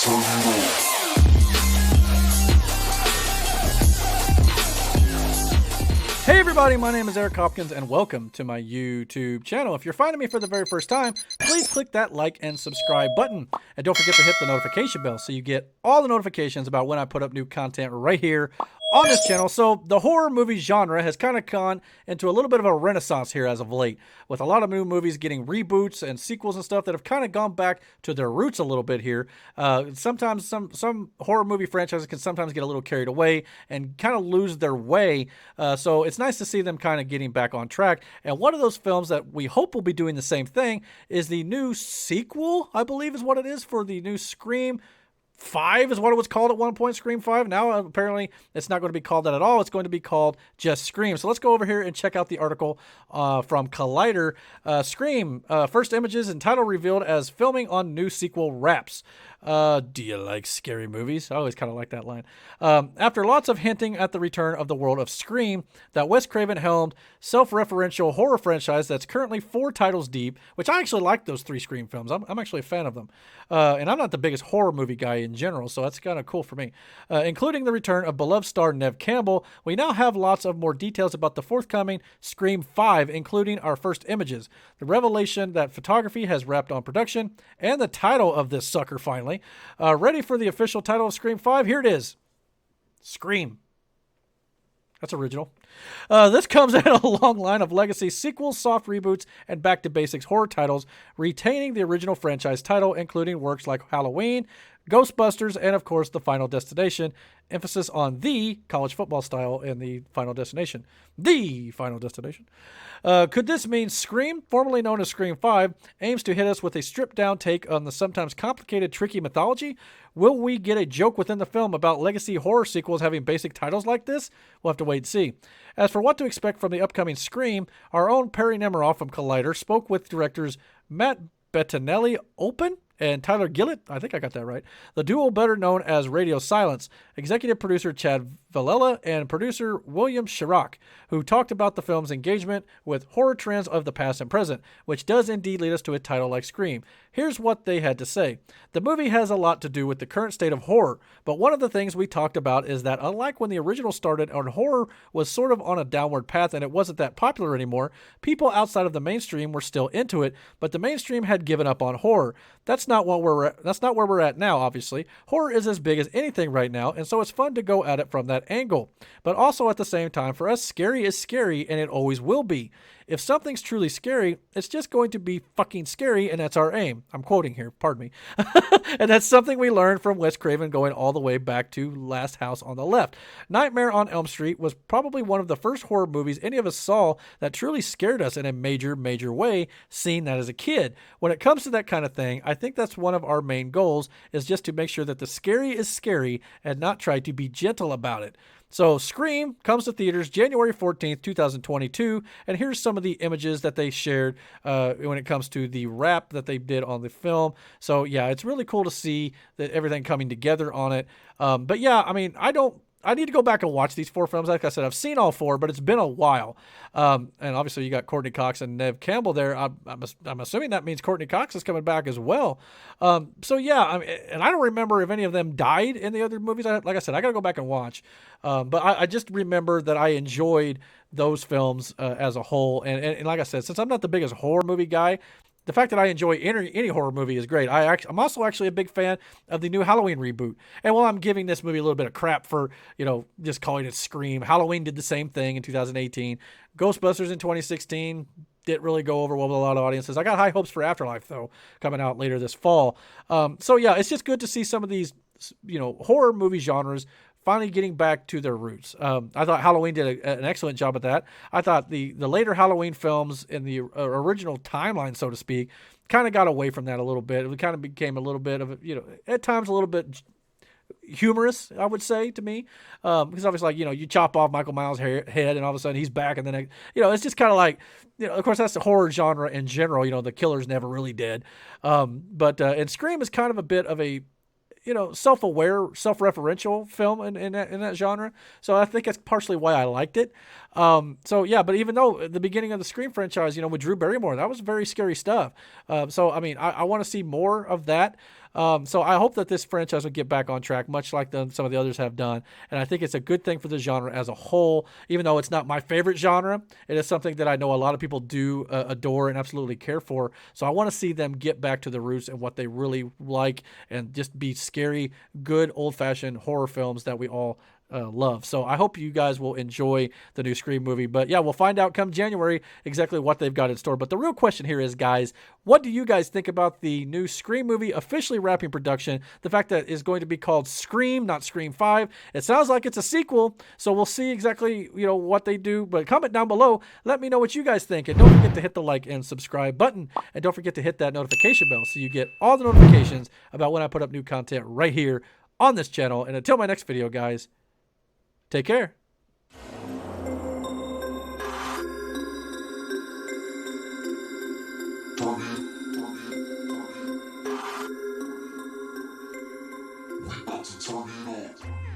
Hey everybody, my name is Eric Hopkins and welcome to my YouTube channel. If you're finding me for the very first time, please click that like and subscribe button. And don't forget to hit the notification bell so you get all the notifications about when I put up new content right here on this channel. So the horror movie genre has kind of gone into a little bit of a renaissance here as of late, with a lot of new movies getting reboots and sequels and stuff that have kind of gone back to their roots a little bit here. Sometimes some horror movie franchises can sometimes get a little carried away and kind of lose their way. So it's nice to see them kind of getting back on track. And one of those films that we hope will be doing the same thing is the new sequel, I believe is what it is, for the new Scream 5 is what it was called at one point, Scream 5. Now, apparently, it's not going to be called that at all. It's going to be called just Scream. So let's go over here and check out the article from Collider. Scream, first images and title revealed as filming on new sequel wraps. Do you like scary movies? I always kind of like that line. After lots of hinting at the return of the world of Scream, that Wes Craven-helmed self-referential horror franchise that's currently 4 titles deep, which I actually like those 3 Scream films. I'm actually a fan of them. And I'm not the biggest horror movie guy in general, so that's kind of cool for me. Including the return of beloved star Neve Campbell, we now have lots of more details about the forthcoming Scream 5, including our first images, the revelation that photography has wrapped on production, and the title of this sucker finally. Ready for the official title of Scream 5? Here it is. Scream. That's original. This comes in a long line of legacy sequels, soft reboots, and back-to-basics horror titles, retaining the original franchise title, including works like Halloween, Ghostbusters, and of course, The Final Destination. Emphasis on the college football style in the Final Destination. The Final Destination. Could this mean Scream, formerly known as Scream 5, aims to hit us with a stripped-down take on the sometimes complicated, tricky mythology? Will we get a joke within the film about legacy horror sequels having basic titles like this? We'll have to wait and see. As for what to expect from the upcoming Scream, our own Perry Nemiroff from Collider spoke with directors Matt Bettinelli-Olpin and Tyler Gillett, I think I got that right, the duo better known as Radio Silence, executive producer Chad Villella, and producer William Chirac, who talked about the film's engagement with horror trends of the past and present, which does indeed lead us to a title like Scream. Here's what they had to say. The movie has a lot to do with the current state of horror, but one of the things we talked about is that unlike when the original started and horror was sort of on a downward path and it wasn't that popular anymore, people outside of the mainstream were still into it, but the mainstream had given up on horror. That's not where we're at now, obviously. Horror is as big as anything right now, and so it's fun to go at it from that angle. But also at the same time, for us, scary is scary, and it always will be. If something's truly scary, it's just going to be fucking scary, and that's our aim. I'm quoting here, pardon me. And that's something we learned from Wes Craven going all the way back to Last House on the Left. Nightmare on Elm Street was probably one of the first horror movies any of us saw that truly scared us in a major, major way, seeing that as a kid. When it comes to that kind of thing, I think that's one of our main goals, is just to make sure that the scary is scary and not try to be gentle about it. So Scream comes to theaters January 14th, 2022, and here's some of the images that they shared when it comes to the wrap that they did on the film. So yeah, it's really cool to see that everything coming together on it. But yeah, I mean, I need to go back and watch these 4 films. Like I said, I've seen all 4, but it's been a while. And obviously you got Courtney Cox and Neve Campbell there. I'm assuming that means Courtney Cox is coming back as well. So yeah, I mean, and I don't remember if any of them died in the other movies. Like I said, I got to go back and watch. But I just remember that I enjoyed those films as a whole. And like I said, since I'm not the biggest horror movie guy, the fact that I enjoy any horror movie is great. I'm also actually a big fan of the new Halloween reboot. And while I'm giving this movie a little bit of crap for, just calling it Scream, Halloween did the same thing in 2018. Ghostbusters in 2016 didn't really go over well with a lot of audiences. I got high hopes for Afterlife, though, coming out later this fall. So yeah, it's just good to see some of these, horror movie genres finally getting back to their roots. I thought Halloween did an excellent job at that. I thought the later Halloween films in the original timeline, so to speak, kind of got away from that a little bit. It kind of became a little bit of, at times a little bit humorous, I would say, to me. Because obviously, you chop off Michael Myers' head and all of a sudden he's back. And then, it's just kind of like, of course, that's the horror genre in general. The killer's never really dead. And Scream is kind of a bit of a, self-aware, self-referential film in that genre. So I think that's partially why I liked it. But even though at the beginning of the Scream franchise, with Drew Barrymore, that was very scary stuff. I want to see more of that. So I hope that this franchise will get back on track, much like some of the others have done. And I think it's a good thing for the genre as a whole, even though it's not my favorite genre. It is something that I know a lot of people do adore and absolutely care for. So I want to see them get back to the roots and what they really like and just be scary, good, old-fashioned horror films that we all love. So I hope you guys will enjoy the new Scream movie. But yeah, we'll find out come January exactly what they've got in store. But the real question here is, guys, what do you guys think about the new Scream movie officially wrapping production? The fact that it's going to be called Scream, not Scream 5. It sounds like it's a sequel, so we'll see exactly, what they do. But comment down below. Let me know what you guys think. And don't forget to hit the like and subscribe button. And don't forget to hit that notification bell so you get all the notifications about when I put up new content right here on this channel. And until my next video, guys, take care. We about to turn it on.